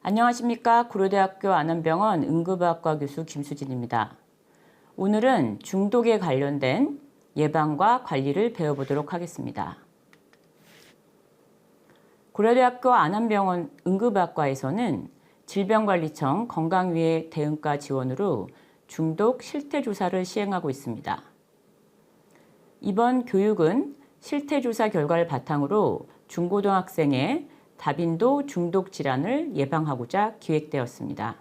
안녕하십니까. 고려대학교 안암병원 응급의학과 교수 김수진입니다. 오늘은 중독에 관련된 예방과 관리를 배워보도록 하겠습니다. 고려대학교 안암병원 응급의학과에서는 질병관리청 건강위해 대응과 지원으로 중독 실태조사를 시행하고 있습니다. 이번 교육은 실태조사 결과를 바탕으로 중고등학생의 다빈도 중독 질환을 예방하고자 기획되었습니다.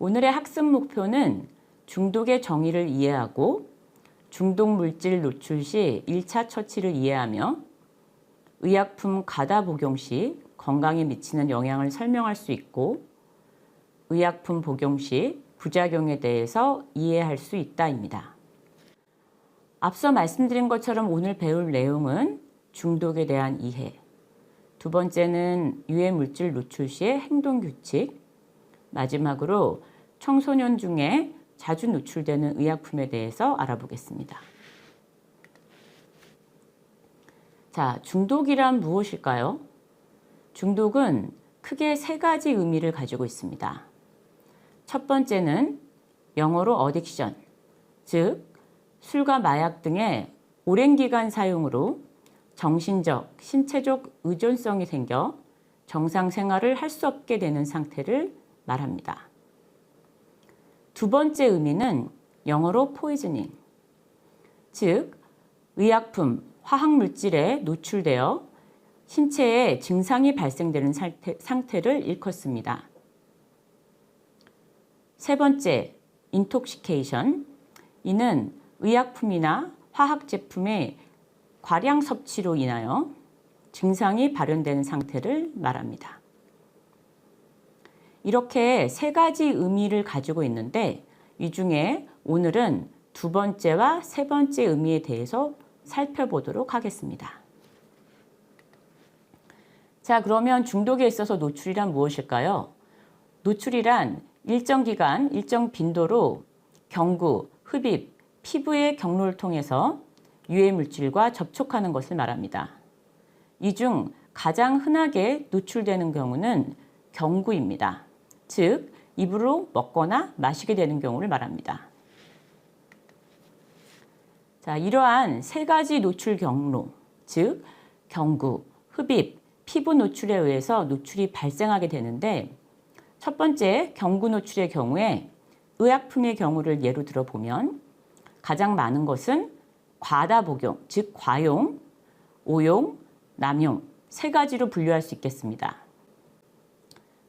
오늘의 학습 목표는 중독의 정의를 이해하고 중독 물질 노출 시 1차 처치를 이해하며 의약품 과다 복용 시 건강에 미치는 영향을 설명할 수 있고 의약품 복용 시 부작용에 대해서 이해할 수 있다입니다. 앞서 말씀드린 것처럼 오늘 배울 내용은 중독에 대한 이해, 두 번째는 유해 물질 노출 시의 행동 규칙, 마지막으로 청소년 중에 자주 노출되는 의약품에 대해서 알아보겠습니다. 자, 중독이란 무엇일까요? 중독은 크게 세 가지 의미를 가지고 있습니다. 첫 번째는 영어로 어딕션, 즉 술과 마약 등의 오랜 기간 사용으로 정신적, 신체적 의존성이 생겨 정상 생활을 할 수 없게 되는 상태를 말합니다. 두 번째 의미는 영어로 포이즈닝, 즉 의약품, 화학물질에 노출되어 신체에 증상이 발생되는 상태를 일컫습니다. 세 번째, 인톡시케이션, 이는 의약품이나 화학제품의 과량 섭취로 인하여 증상이 발현되는 상태를 말합니다. 이렇게 세 가지 의미를 가지고 있는데 이 중에 오늘은 두 번째와 세 번째 의미에 대해서 살펴보도록 하겠습니다. 자, 그러면 중독에 있어서 노출이란 무엇일까요? 노출이란 일정 기간, 일정 빈도로 경구, 흡입, 피부의 경로를 통해서 유해 물질과 접촉하는 것을 말합니다. 이 중 가장 흔하게 노출되는 경우는 경구입니다. 즉, 입으로 먹거나 마시게 되는 경우를 말합니다. 자, 이러한 세 가지 노출 경로, 즉 경구, 흡입, 피부 노출에 의해서 노출이 발생하게 되는데 첫 번째 경구 노출의 경우에 의약품의 경우를 예로 들어보면 가장 많은 것은 과다 복용, 즉 과용, 오용, 남용 세 가지로 분류할 수 있겠습니다.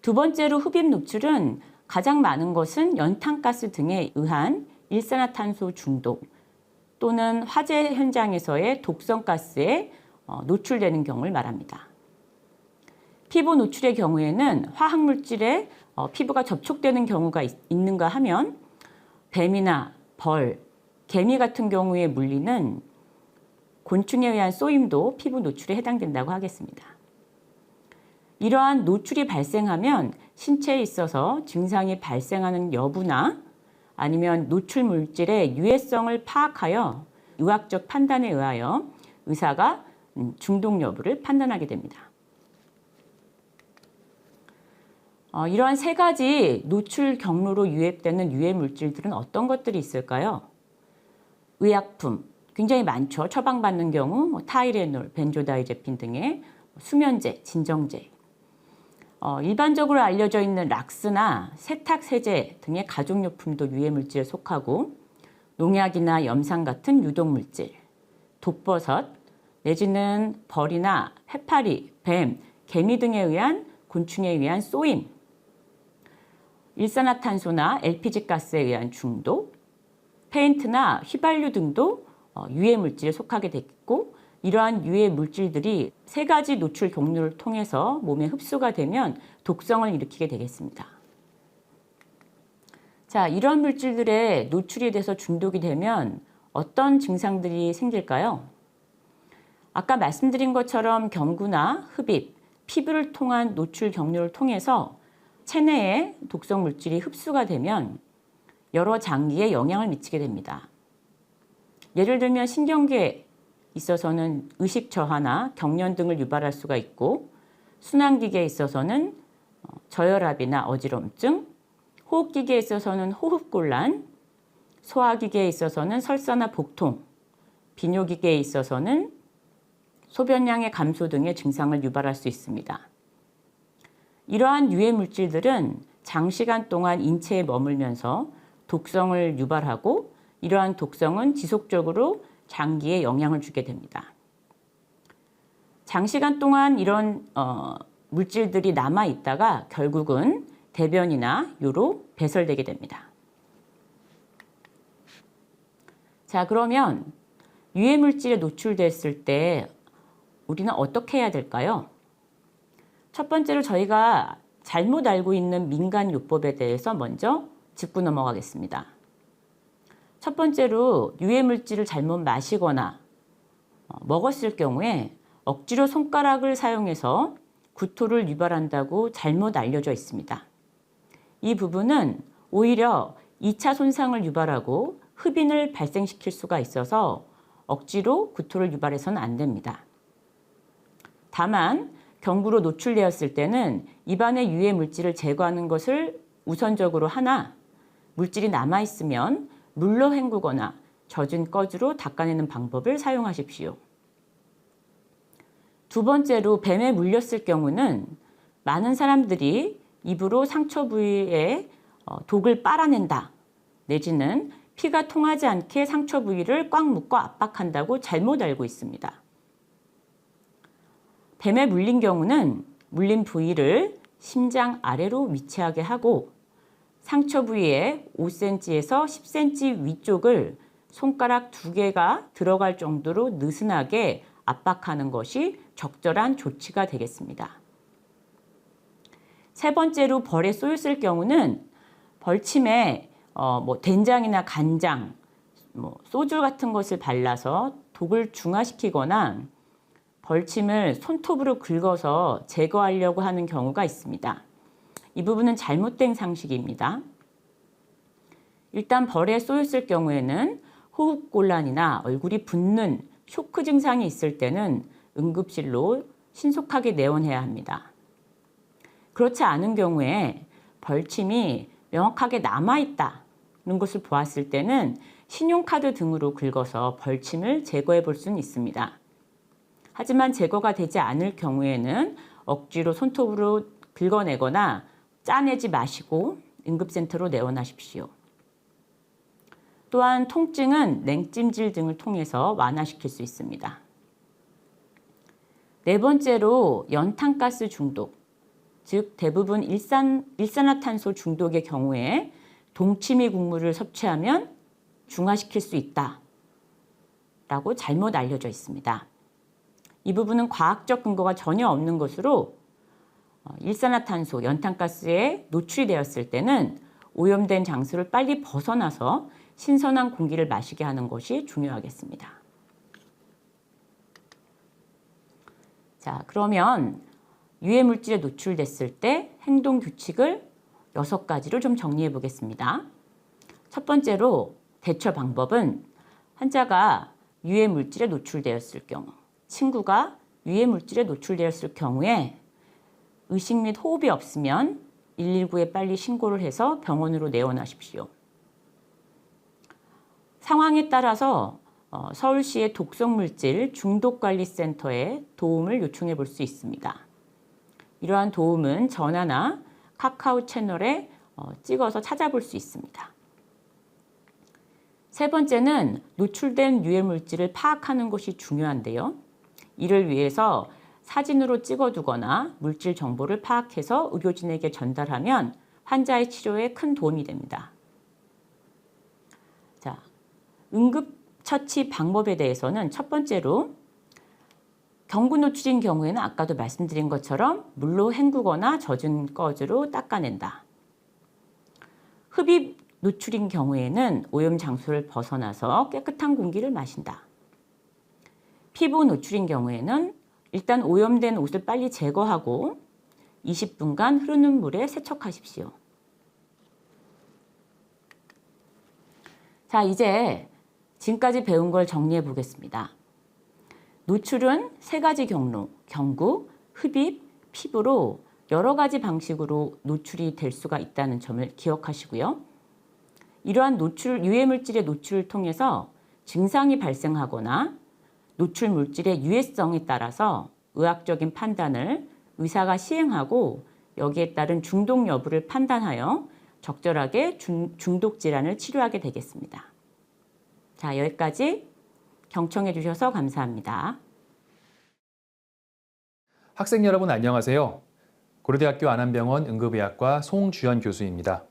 두 번째로 흡입 노출은 가장 많은 것은 연탄가스 등에 의한 일산화탄소 중독 또는 화재 현장에서의 독성가스에 노출되는 경우를 말합니다. 피부 노출의 경우에는 화학물질에 피부가 접촉되는 경우가 있는가 하면 뱀이나 벌, 개미 같은 경우에 물리는 곤충에 의한 쏘임도 피부 노출에 해당된다고 하겠습니다. 이러한 노출이 발생하면 신체에 있어서 증상이 발생하는 여부나 아니면 노출 물질의 유해성을 파악하여 의학적 판단에 의하여 의사가 중독 여부를 판단하게 됩니다. 이러한 세 가지 노출 경로로 유입되는 유해 물질들은 어떤 것들이 있을까요? 의약품, 굉장히 많죠. 처방받는 경우 타이레놀, 벤조다이제핀 등의 수면제, 진정제. 일반적으로 알려져 있는 락스나 세탁세제 등의 가족용품도 유해물질에 속하고 농약이나 염산 같은 유독물질, 독버섯 내지는 벌이나 해파리, 뱀, 개미 등에 의한 곤충에 의한 쏘임, 일산화탄소나 LPG 가스에 의한 중독, 페인트나 휘발유 등도 유해 물질에 속하게 됐고 이러한 유해 물질들이 세 가지 노출 경로를 통해서 몸에 흡수가 되면 독성을 일으키게 되겠습니다. 자, 이러한 물질들의 노출이 돼서 중독이 되면 어떤 증상들이 생길까요? 아까 말씀드린 것처럼 경구나 흡입, 피부를 통한 노출 경로를 통해서 체내에 독성 물질이 흡수가 되면 여러 장기에 영향을 미치게 됩니다. 예를 들면 신경계에 있어서는 의식 저하나 경련 등을 유발할 수가 있고 순환기계에 있어서는 저혈압이나 어지럼증, 호흡기계에 있어서는 호흡곤란, 소화기계에 있어서는 설사나 복통, 비뇨기계에 있어서는 소변량의 감소 등의 증상을 유발할 수 있습니다. 이러한 유해 물질들은 장시간 동안 인체에 머물면서 독성을 유발하고 이러한 독성은 지속적으로 장기에 영향을 주게 됩니다. 장시간 동안 이런 물질들이 남아 있다가 결국은 대변이나 요로 배설되게 됩니다. 자, 그러면 유해 물질에 노출됐을 때 우리는 어떻게 해야 될까요? 첫 번째로 저희가 잘못 알고 있는 민간요법에 대해서 먼저 짚고 넘어가겠습니다. 첫 번째로 유해 물질을 잘못 마시거나 먹었을 경우에 억지로 손가락을 사용해서 구토를 유발한다고 잘못 알려져 있습니다. 이 부분은 오히려 2차 손상을 유발하고 흡인을 발생시킬 수가 있어서 억지로 구토를 유발해서는 안 됩니다. 다만 경구로 노출되었을 때는 입안의 유해 물질을 제거하는 것을 우선적으로 하나 물질이 남아있으면 물로 헹구거나 젖은 꺼즈로 닦아내는 방법을 사용하십시오. 두 번째로 뱀에 물렸을 경우는 많은 사람들이 입으로 상처 부위에 독을 빨아낸다 내지는 피가 통하지 않게 상처 부위를 꽉 묶어 압박한다고 잘못 알고 있습니다. 뱀에 물린 경우는 물린 부위를 심장 아래로 위치하게 하고 상처 부위의 5cm에서 10cm 위쪽을 손가락 2개가 들어갈 정도로 느슨하게 압박하는 것이 적절한 조치가 되겠습니다. 세 번째로 벌에 쏘였을 경우는 벌침에 된장이나 간장, 소주 같은 것을 발라서 독을 중화시키거나 벌침을 손톱으로 긁어서 제거하려고 하는 경우가 있습니다. 이 부분은 잘못된 상식입니다. 일단 벌에 쏘였을 경우에는 호흡곤란이나 얼굴이 붓는 쇼크 증상이 있을 때는 응급실로 신속하게 내원해야 합니다. 그렇지 않은 경우에 벌침이 명확하게 남아있다는 것을 보았을 때는 신용카드 등으로 긁어서 벌침을 제거해 볼 수는 있습니다. 하지만 제거가 되지 않을 경우에는 억지로 손톱으로 긁어내거나 짜내지 마시고 응급센터로 내원하십시오. 또한 통증은 냉찜질 등을 통해서 완화시킬 수 있습니다. 네 번째로 연탄가스 중독, 즉 대부분 일산화탄소 중독의 경우에 동치미 국물을 섭취하면 중화시킬 수 있다라고 잘못 알려져 있습니다. 이 부분은 과학적 근거가 전혀 없는 것으로 일산화탄소, 연탄가스에 노출이 되었을 때는 오염된 장소를 빨리 벗어나서 신선한 공기를 마시게 하는 것이 중요하겠습니다. 자, 그러면 유해 물질에 노출됐을 때 행동 규칙을 6가지로 좀 정리해 보겠습니다. 첫 번째로 대처 방법은 환자가 유해 물질에 노출되었을 경우, 친구가 유해 물질에 노출되었을 경우에 의식 및 호흡이 없으면 119에 빨리 신고를 해서 병원으로 내원하십시오. 상황에 따라서 서울시의 독성물질 중독관리센터에 도움을 요청해 볼 수 있습니다. 이러한 도움은 전화나 카카오 채널에 찍어서 찾아볼 수 있습니다. 세 번째는 노출된 유해 물질을 파악하는 것이 중요한데요. 이를 위해서 사진으로 찍어두거나 물질 정보를 파악해서 의료진에게 전달하면 환자의 치료에 큰 도움이 됩니다. 자, 응급처치 방법에 대해서는 첫 번째로 경구 노출인 경우에는 아까도 말씀드린 것처럼 물로 헹구거나 젖은 꺼즈로 닦아낸다. 흡입 노출인 경우에는 오염 장소를 벗어나서 깨끗한 공기를 마신다. 피부 노출인 경우에는 일단 오염된 옷을 빨리 제거하고 20분간 흐르는 물에 세척하십시오. 자, 이제 지금까지 배운 걸 정리해 보겠습니다. 노출은 3가지 경로, 경구, 흡입, 피부로 여러 가지 방식으로 노출이 될 수가 있다는 점을 기억하시고요. 이러한 유해물질의 노출을 통해서 증상이 발생하거나 노출 물질의 유해성에 따라서 의학적인 판단을 의사가 시행하고 여기에 따른 중독 여부를 판단하여 적절하게 중독 질환을 치료하게 되겠습니다. 자, 여기까지 경청해 주셔서 감사합니다. 학생 여러분 안녕하세요. 고려대학교 안암병원 응급의학과 송주연 교수입니다.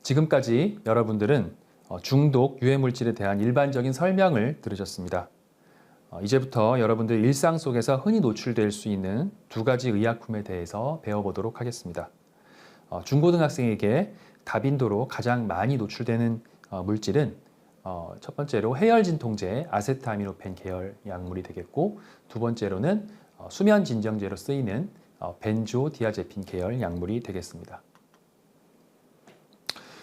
지금까지 여러분들은 중독 유해물질에 대한 일반적인 설명을 들으셨습니다. 이제부터 여러분들 일상 속에서 흔히 노출될 수 있는 두 가지 의약품에 대해서 배워보도록 하겠습니다. 중고등학생에게 다빈도로 가장 많이 노출되는 물질은 첫 번째로 해열진통제 아세트아미노펜 계열 약물이 되겠고, 두 번째로는 수면 진정제로 쓰이는 벤조디아제핀 계열 약물이 되겠습니다.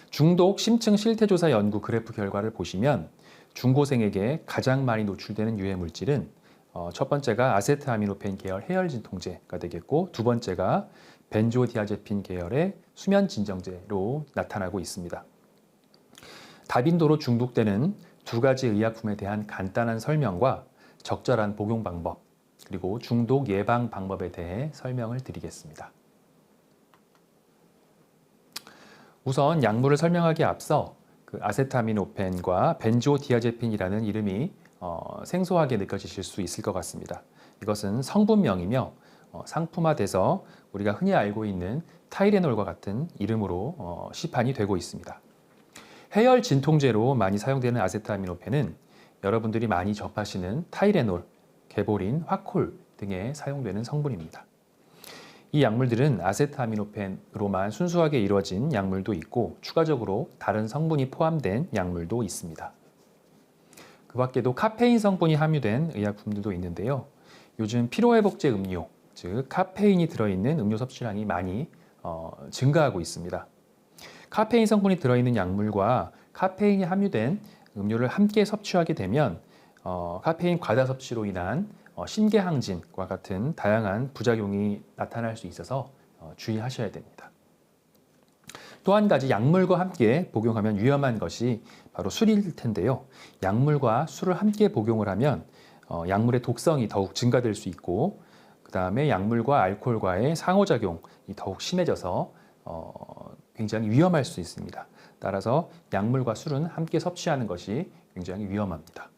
중독 심층 실태조사 연구 그래프 결과를 보시면 중고생에게 가장 많이 노출되는 유해 물질은 첫 번째가 아세트아미노펜 계열 해열진통제가 되겠고, 두 번째가 벤조디아제핀 계열의 수면 진정제로 나타나고 있습니다. 다빈도로 중독되는 두 가지 의약품에 대한 간단한 설명과 적절한 복용 방법, 그리고 중독 예방 방법에 대해 설명을 드리겠습니다. 우선 약물을 설명하기에 앞서 그 아세타미노펜과 벤조디아제핀이라는 이름이 생소하게 느껴지실 수 있을 것 같습니다. 이것은 성분명이며 상품화돼서 우리가 흔히 알고 있는 타이레놀과 같은 이름으로 시판이 되고 있습니다. 해열 진통제로 많이 사용되는 아세타미노펜은 여러분들이 많이 접하시는 타이레놀, 개보린, 화콜 등에 사용되는 성분입니다. 이 약물들은 아세트아미노펜으로만 순수하게 이루어진 약물도 있고, 추가적으로 다른 성분이 포함된 약물도 있습니다. 그 밖에도 카페인 성분이 함유된 의약품들도 있는데요. 요즘 피로회복제 음료, 즉 카페인이 들어있는 음료 섭취량이 많이 증가하고 있습니다. 카페인 성분이 들어있는 약물과 카페인이 함유된 음료를 함께 섭취하게 되면 카페인 과다 섭취로 인한 심계항진과 같은 다양한 부작용이 나타날 수 있어서 주의하셔야 됩니다. 또 한 가지 약물과 함께 복용하면 위험한 것이 바로 술일 텐데요. 약물과 술을 함께 복용을 하면 약물의 독성이 더욱 증가될 수 있고, 그 다음에 약물과 알코올과의 상호작용이 더욱 심해져서 굉장히 위험할 수 있습니다. 따라서 약물과 술은 함께 섭취하는 것이 굉장히 위험합니다.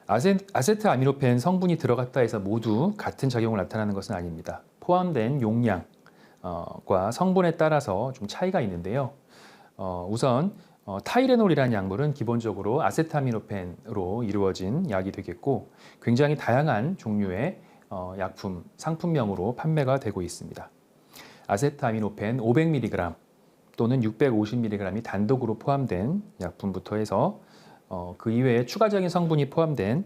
아세트아미노펜 성분이 들어갔다 해서 모두 같은 작용을 나타나는 것은 아닙니다. 포함된 용량과 성분에 따라서 좀 차이가 있는데요. 우선 타이레놀이라는 약물은 기본적으로 아세트아미노펜으로 이루어진 약이 되겠고, 굉장히 다양한 종류의 약품, 상품명으로 판매가 되고 있습니다. 아세트아미노펜 500mg 또는 650mg이 단독으로 포함된 약품부터 해서 그 이외에 추가적인 성분이 포함된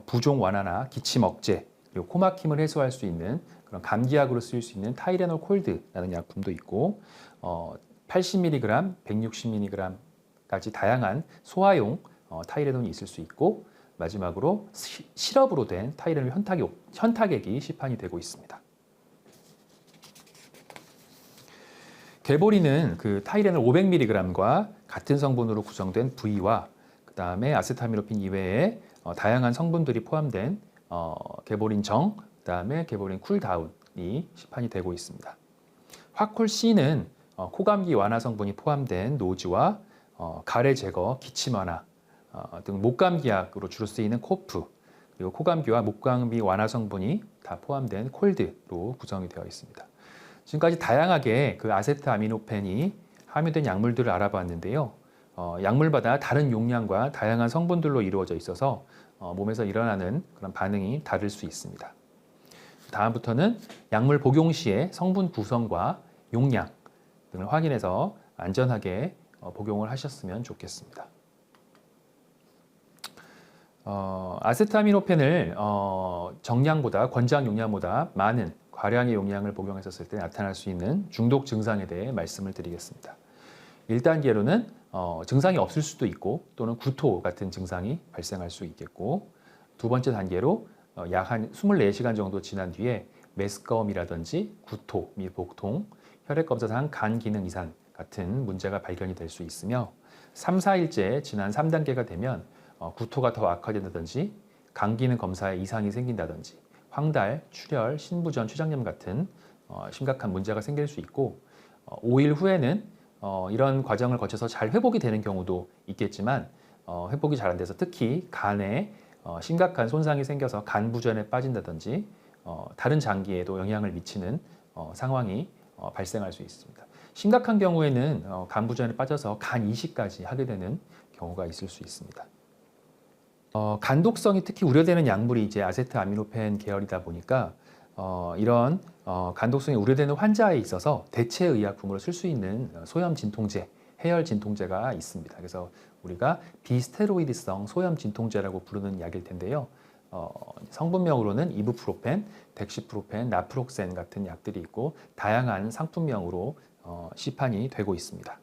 부종 완화나 기침 억제, 그리고 코막힘을 해소할 수 있는 그런 감기약으로 쓰일 수 있는 타이레놀 콜드라는 약품도 있고, 80mg, 160mg까지 다양한 소화용 타이레놀이 있을 수 있고, 마지막으로 시럽으로 된 타이레놀 현타액이 시판이 되고 있습니다. 개보리는 그 타이레놀 500mg과 같은 성분으로 구성된 V와 그 다음에 아세타미노펜 이외에 다양한 성분들이 포함된 개보린 정, 그 다음에 개보린 쿨다운이 시판이 되고 있습니다. 화콜 C는 코감기 완화 성분이 포함된 노즈와 가래 제거, 기침 완화 등 목감기약으로 주로 쓰이는 코프, 그리고 코감기와 목감기 완화 성분이 다 포함된 콜드로 구성이 되어 있습니다. 지금까지 다양하게 그 아세트아미노펜이 함유된 약물들을 알아봤는데요. 약물마다 다른 용량과 다양한 성분들로 이루어져 있어서 몸에서 일어나는 그런 반응이 다를 수 있습니다. 다음부터는 약물 복용 시에 성분 구성과 용량 등을 확인해서 안전하게 복용을 하셨으면 좋겠습니다. 아세트아미노펜을 정량보다 권장 용량보다 많은 과량의 용량을 복용했었을 때 나타날 수 있는 중독 증상에 대해 말씀을 드리겠습니다. 1단계로는 증상이 없을 수도 있고 또는 구토 같은 증상이 발생할 수 있겠고, 두 번째 단계로 약 한 24시간 정도 지난 뒤에 메스꺼움이라든지 구토 및 복통, 혈액검사상 간 기능 이상 같은 문제가 발견이 될 수 있으며 3, 4일째 지난 3단계가 되면 구토가 더 악화된다든지 간 기능 검사에 이상이 생긴다든지 황달, 출혈, 신부전, 췌장염 같은 심각한 문제가 생길 수 있고 5일 후에는 이런 과정을 거쳐서 잘 회복이 되는 경우도 있겠지만 회복이 잘 안 돼서 특히 간에 심각한 손상이 생겨서 간 부전에 빠진다든지 다른 장기에도 영향을 미치는 상황이 발생할 수 있습니다. 심각한 경우에는 간 부전에 빠져서 간 이식까지 하게 되는 경우가 있을 수 있습니다. 간독성이 특히 우려되는 약물이 이제 아세트아미노펜 계열이다 보니까 이런 간독성이 우려되는 환자에 있어서 대체 의약품으로 쓸 수 있는 소염 진통제, 해열 진통제가 있습니다. 그래서 우리가 비스테로이드성 소염 진통제라고 부르는 약일 텐데요. 성분명으로는 이부프로펜, 덱시프로펜, 나프록센 같은 약들이 있고 다양한 상품명으로 시판이 되고 있습니다.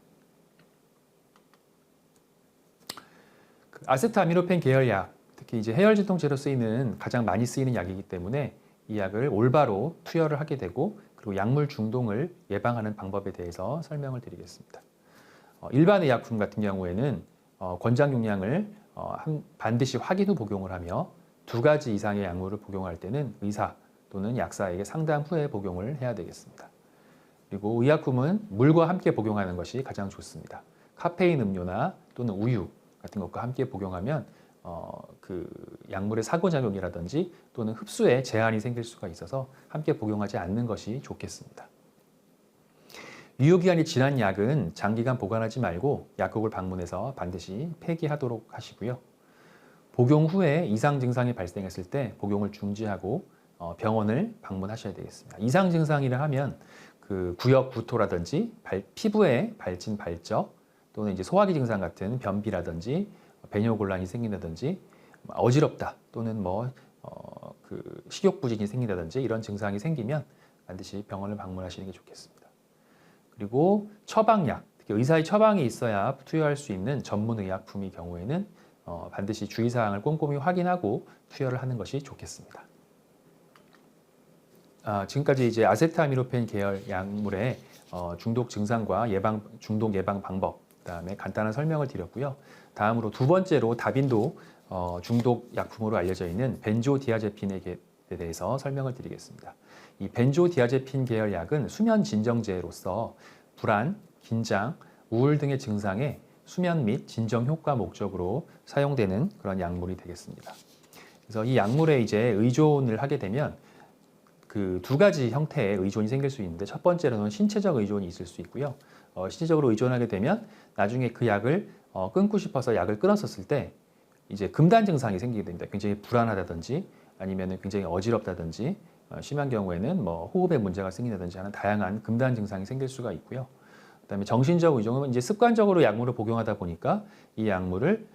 아세트아미노펜 계열 약, 특히 이제 해열 진통제로 쓰이는 가장 많이 쓰이는 약이기 때문에 이 약을 올바로 투여를 하게 되고 그리고 약물 중독을 예방하는 방법에 대해서 설명을 드리겠습니다. 일반 의약품 같은 경우에는 권장 용량을 반드시 확인 후 복용을 하며 2가지 이상의 약물을 복용할 때는 의사 또는 약사에게 상담 후에 복용을 해야 되겠습니다. 그리고 의약품은 물과 함께 복용하는 것이 가장 좋습니다. 카페인 음료나 또는 우유 같은 것과 함께 복용하면 그 약물의 상호작용이라든지 또는 흡수에 제한이 생길 수가 있어서 함께 복용하지 않는 것이 좋겠습니다. 유효기간이 지난 약은 장기간 보관하지 말고 약국을 방문해서 반드시 폐기하도록 하시고요. 복용 후에 이상 증상이 발생했을 때 복용을 중지하고 병원을 방문하셔야 되겠습니다. 이상 증상이라 하면 그 구역 구토라든지 피부에 발진 발적 또는 이제 소화기 증상 같은 변비라든지 배뇨곤란이 생긴다든지 어지럽다 또는 그 식욕부진이 생긴다든지 이런 증상이 생기면 반드시 병원을 방문하시는 게 좋겠습니다. 그리고 처방약, 특히 의사의 처방이 있어야 투여할 수 있는 전문 의약품의 경우에는 반드시 주의사항을 꼼꼼히 확인하고 투여를 하는 것이 좋겠습니다. 지금까지 이제 아세트아미노펜 계열 약물의 중독 증상과 중독 예방 방법, 그다음에 간단한 설명을 드렸고요. 다음으로 두 번째로 다빈도 중독 약품으로 알려져 있는 벤조디아제핀에 대해서 설명을 드리겠습니다. 이 벤조디아제핀 계열 약은 수면 진정제로서 불안, 긴장, 우울 등의 증상에 수면 및 진정 효과 목적으로 사용되는 그런 약물이 되겠습니다. 그래서 이 약물에 이제 의존을 하게 되면 그 2가지 형태의 의존이 생길 수 있는데 첫 번째로는 신체적 의존이 있을 수 있고요. 신체적으로 의존하게 되면 나중에 그 약을 끊고 싶어서 약을 끊었었을 때 이제 금단 증상이 생기게 됩니다. 굉장히 불안하다든지 아니면 굉장히 어지럽다든지 심한 경우에는 호흡에 문제가 생긴다든지 하는 다양한 금단 증상이 생길 수가 있고요. 그다음에 정신적 의존은 이제 습관적으로 약물을 복용하다 보니까 이 약물을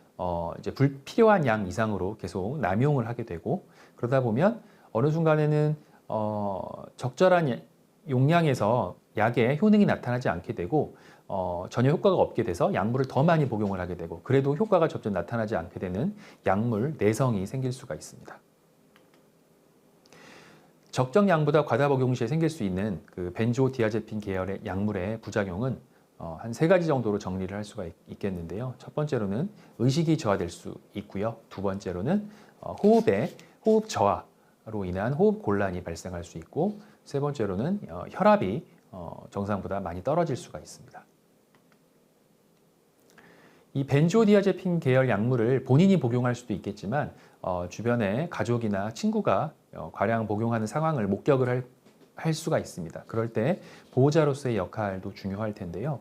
이제 불필요한 양 이상으로 계속 남용을 하게 되고 그러다 보면 어느 순간에는 적절한 용량에서 약의 효능이 나타나지 않게 되고 전혀 효과가 없게 돼서 약물을 더 많이 복용을 하게 되고 그래도 효과가 점점 나타나지 않게 되는 약물 내성이 생길 수가 있습니다. 적정 양보다 과다 복용 시에 생길 수 있는 그 벤조디아제핀 계열의 약물의 부작용은 한 3가지 정도로 정리를 할 수가 있겠는데요. 첫 번째로는 의식이 저하될 수 있고요. 두 번째로는 호흡 저하로 인한 호흡 곤란이 발생할 수 있고 세 번째로는 혈압이 정상보다 많이 떨어질 수가 있습니다. 이 벤조디아제핀 계열 약물을 본인이 복용할 수도 있겠지만 주변에 가족이나 친구가 과량 복용하는 상황을 목격을 할 수가 있습니다. 그럴 때 보호자로서의 역할도 중요할 텐데요.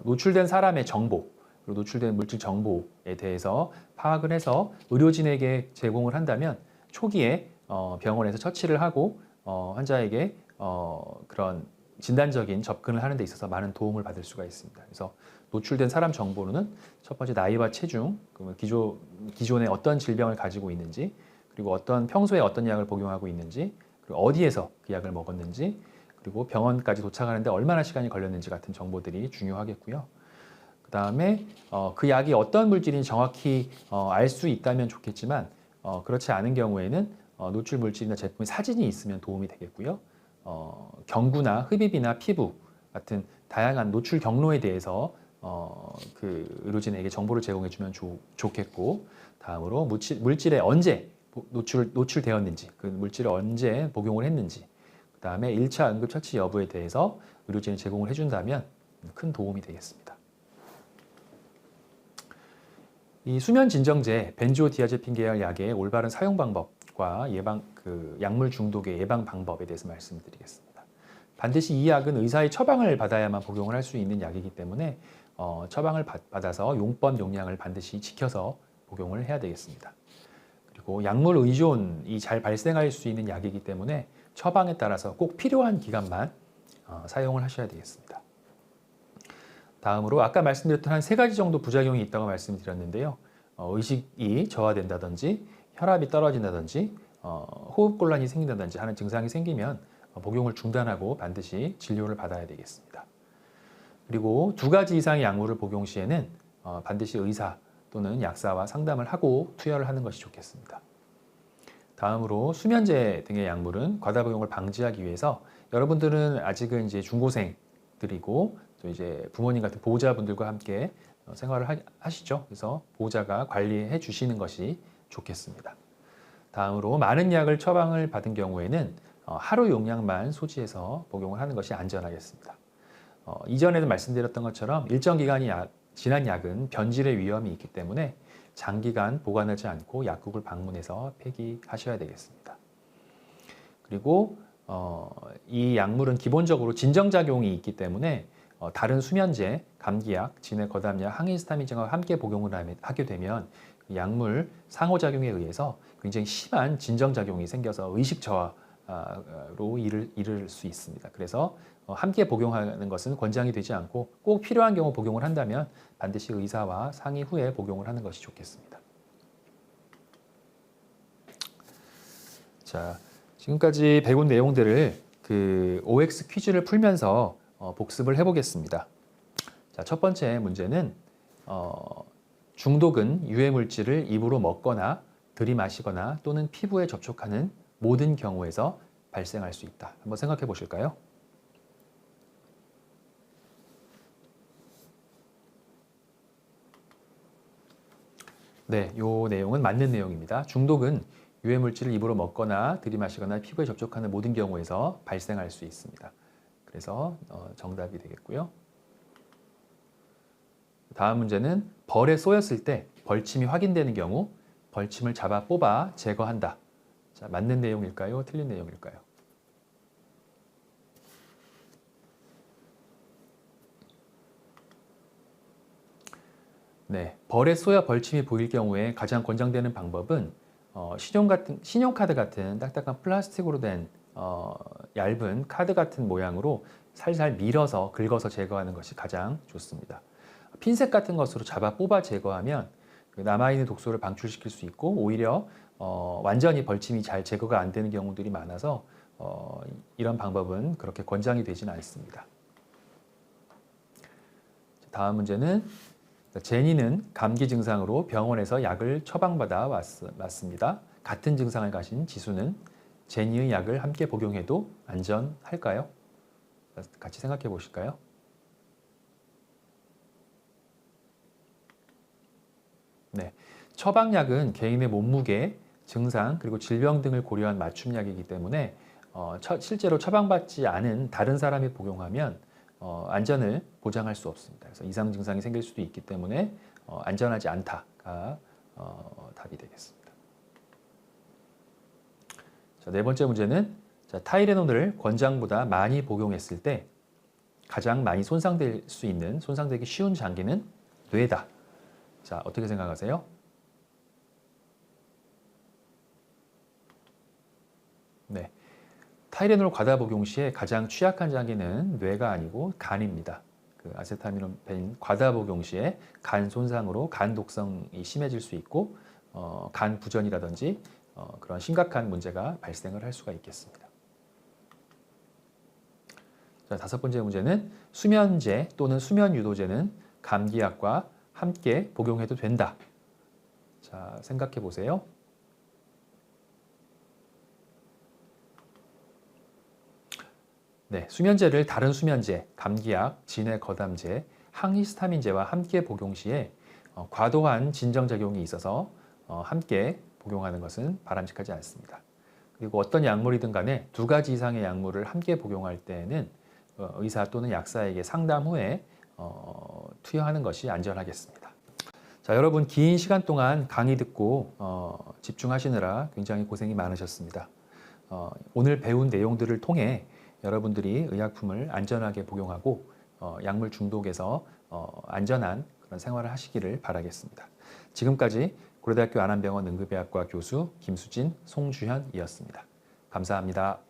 노출된 사람의 정보, 그리고 노출된 물질 정보에 대해서 파악을 해서 의료진에게 제공을 한다면 초기에 병원에서 처치를 하고 환자에게 그런 진단적인 접근을 하는 데 있어서 많은 도움을 받을 수가 있습니다. 그래서 노출된 사람 정보로는 첫 번째 나이와 체중, 기존에 어떤 질병을 가지고 있는지, 그리고 평소에 어떤 약을 복용하고 있는지, 그리고 어디에서 그 약을 먹었는지, 그리고 병원까지 도착하는데 얼마나 시간이 걸렸는지 같은 정보들이 중요하겠고요. 그 다음에 그 약이 어떤 물질인지 정확히 알 수 있다면 좋겠지만 그렇지 않은 경우에는 노출 물질이나 제품의 사진이 있으면 도움이 되겠고요. 경구나 흡입이나 피부 같은 다양한 노출 경로에 대해서 그 의료진에게 정보를 제공해 주면 좋겠고, 다음으로 물질에 언제 노출되었는지, 그 물질을 언제 복용을 했는지, 그 다음에 1차 응급처치 여부에 대해서 의료진이 제공을 해준다면 큰 도움이 되겠습니다. 이 수면 진정제 벤조디아제핀 계열 약의 올바른 사용 방법과 약물 중독의 예방 방법에 대해서 말씀드리겠습니다. 반드시 이 약은 의사의 처방을 받아야만 복용을 할 수 있는 약이기 때문에 처방을 받아서 용법 용량을 반드시 지켜서 복용을 해야 되겠습니다. 그리고 약물 의존이 잘 발생할 수 있는 약이기 때문에 처방에 따라서 꼭 필요한 기간만 사용을 하셔야 되겠습니다. 다음으로 아까 말씀드렸던 한 3가지 정도 부작용이 있다고 말씀드렸는데요. 의식이 저하된다든지 혈압이 떨어진다든지 호흡곤란이 생긴다든지 하는 증상이 생기면 복용을 중단하고 반드시 진료를 받아야 되겠습니다. 그리고 2가지 이상의 약물을 복용 시에는 반드시 의사 또는 약사와 상담을 하고 투여를 하는 것이 좋겠습니다. 다음으로 수면제 등의 약물은 과다 복용을 방지하기 위해서 여러분들은 아직은 이제 중고생들이고 또 이제 부모님 같은 보호자분들과 함께 생활을 하시죠. 그래서 보호자가 관리해 주시는 것이 좋겠습니다. 다음으로 많은 약을 처방을 받은 경우에는 하루 용량만 소지해서 복용을 하는 것이 안전하겠습니다. 이전에도 말씀드렸던 것처럼 일정 기간이 지난 약은 변질의 위험이 있기 때문에 장기간 보관하지 않고 약국을 방문해서 폐기하셔야 되겠습니다. 그리고 이 약물은 기본적으로 진정작용이 있기 때문에 다른 수면제, 감기약, 진해 거담약, 항히스타민제와 함께 복용을 하게 되면 그 약물 상호작용에 의해서 굉장히 심한 진정작용이 생겨서 의식 저하로 이를 수 있습니다. 그래서 함께 복용하는 것은 권장이 되지 않고 꼭 필요한 경우 복용을 한다면 반드시 의사와 상의 후에 복용을 하는 것이 좋겠습니다. 자, 지금까지 배운 내용들을 그 OX 퀴즈를 풀면서 복습을 해보겠습니다. 자, 첫 번째 문제는 중독은 유해 물질을 입으로 먹거나 들이마시거나 또는 피부에 접촉하는 모든 경우에서 발생할 수 있다. 한번 생각해 보실까요? 네, 이 내용은 맞는 내용입니다. 중독은 유해 물질을 입으로 먹거나 들이마시거나 피부에 접촉하는 모든 경우에서 발생할 수 있습니다. 그래서 정답이 되겠고요. 다음 문제는 벌에 쏘였을 때 벌침이 확인되는 경우 벌침을 잡아 뽑아 제거한다. 자, 맞는 내용일까요? 틀린 내용일까요? 네, 벌에 쏘여 벌침이 보일 경우에 가장 권장되는 방법은 신용카드 같은 딱딱한 플라스틱으로 된 얇은 카드 같은 모양으로 살살 밀어서 긁어서 제거하는 것이 가장 좋습니다. 핀셋 같은 것으로 잡아 뽑아 제거하면 남아있는 독소를 방출시킬 수 있고 오히려 완전히 벌침이 잘 제거가 안 되는 경우들이 많아서 이런 방법은 그렇게 권장이 되지는 않습니다. 다음 문제는 제니는 감기 증상으로 병원에서 약을 처방받아 왔습니다. 같은 증상을 가진 지수는 제니의 약을 함께 복용해도 안전할까요? 같이 생각해 보실까요? 네, 처방약은 개인의 몸무게, 증상, 그리고 질병 등을 고려한 맞춤약이기 때문에 실제로 처방받지 않은 다른 사람이 복용하면 안전을 보장할 수 없습니다. 그래서 이상 증상이 생길 수도 있기 때문에 안전하지 않다가 답이 되겠습니다. 자, 네 번째 문제는 타이레놀을 권장보다 많이 복용했을 때 가장 많이 손상되기 쉬운 장기는 뇌다. 자, 어떻게 생각하세요? 네. 타이레놀 과다 복용 시에 가장 취약한 장기는 뇌가 아니고 간입니다. 그 아세타미노펜 과다 복용 시에 간 손상으로 간 독성이 심해질 수 있고 간 부전이라든지 그런 심각한 문제가 발생을 할 수가 있겠습니다. 자, 다섯 번째 문제는 수면제 또는 수면 유도제는 감기약과 함께 복용해도 된다. 자, 생각해 보세요. 네, 수면제를 다른 수면제, 감기약, 진해 거담제, 항히스타민제와 함께 복용 시에 과도한 진정작용이 있어서 함께 복용하는 것은 바람직하지 않습니다. 그리고 어떤 약물이든 간에 두 가지 이상의 약물을 함께 복용할 때에는 의사 또는 약사에게 상담 후에 투여하는 것이 안전하겠습니다. 자, 여러분 긴 시간 동안 강의 듣고 집중하시느라 굉장히 고생이 많으셨습니다. 오늘 배운 내용들을 통해 여러분들이 의약품을 안전하게 복용하고 약물 중독에서 안전한 그런 생활을 하시기를 바라겠습니다. 지금까지 고려대학교 안암병원 응급의학과 교수 김수진, 송주현이었습니다. 감사합니다.